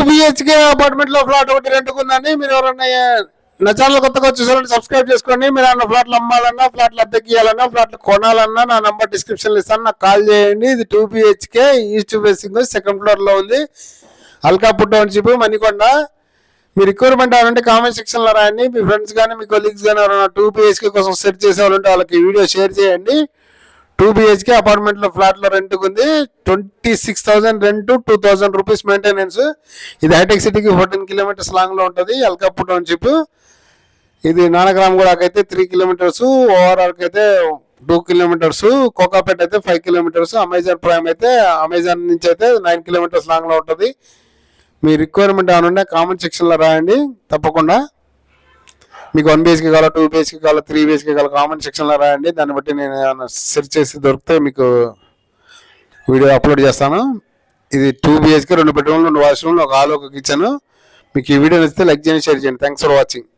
BHK apartment లో flat ఒకటి రెంట్కు ఉందండి. మీరు ఎవరన్నా నా ఛానల్ కొత్తగా వచ్చేసారంటే సబ్స్క్రైబ్ చేసుకోండి. మీరు అన్న ఫ్లాట్లు అమ్మాలన్నా, ఫ్లాట్లు అద్దెకి ఇవ్వాలన్నా, ఫ్లాట్లు కొనాలన్నా నా నంబర్ డిస్క్రిప్షన్ ఇస్తాను, నాకు కాల్ చేయండి. ఇది 2 BHK east facing, second floor లో ఉంది, అల్కాపూర్ టౌన్షిప్, మణికొండ. మీ రిక్వైర్మెంట్ ఏమంటే కామెంట్ సెక్షన్ లో రాయండి. మీ ఫ్రెండ్స్ కానీ మీ కొలీగ్స్ కానీ ఎవరైనా 2 BHK కోసం సెర్చ్ చేసేవాళ్ళంటే వాళ్ళకి వీడియో షేర్ చేయండి. 2 BHK అపార్ట్మెంట్ లో ఫ్లాట్ లో రెంట్ ఉంది. 26,000 రెంట్, 2,000 రూపీస్ మెయింటెనెన్స్. ఇది హైటెక్ సిటీకి 14 కిలోమీటర్స్ లాంగ్ లో ఉంటుంది, అల్కాపూర్ టౌన్షిప్. ఇది నానగ్రామ్ కూడా అయితే 3 కిలోమీటర్స్, ఓఆర్ఆర్కి అయితే 2 కిలోమీటర్స్, కోకాపేట అయితే 5 కిలోమీటర్స్, అమెజాన్ ప్రైమ్ అయితే అమెజాన్ నుంచి అయితే 9 కిలోమీటర్స్ లాంగ్ లో ఉంటుంది. మీ రిక్వైర్మెంట్ ఏమైనా కామెంట్ సెక్షన్ లో రాయండి. తప్పకుండా మీకు 1 BHK కావాలా, 2 BHK కావాలా, 3 BHK కావాలా కామెంట్ సెక్షన్ లో రాయండి. దాన్ని బట్టి నేను ఏమైనా సెర్చ్ చేసి దొరికితే మీకు వీడియో అప్లోడ్ చేస్తాను. ఇది 2 BHK 2 బెడ్రూమ్లు, 2 వాష్రూమ్లు, ఒక హాల్, ఒక కిచెన్. మీకు ఈ వీడియో నచ్చితే లైక్ చేయండి, షేర్ చేయండి. Thanks for watching.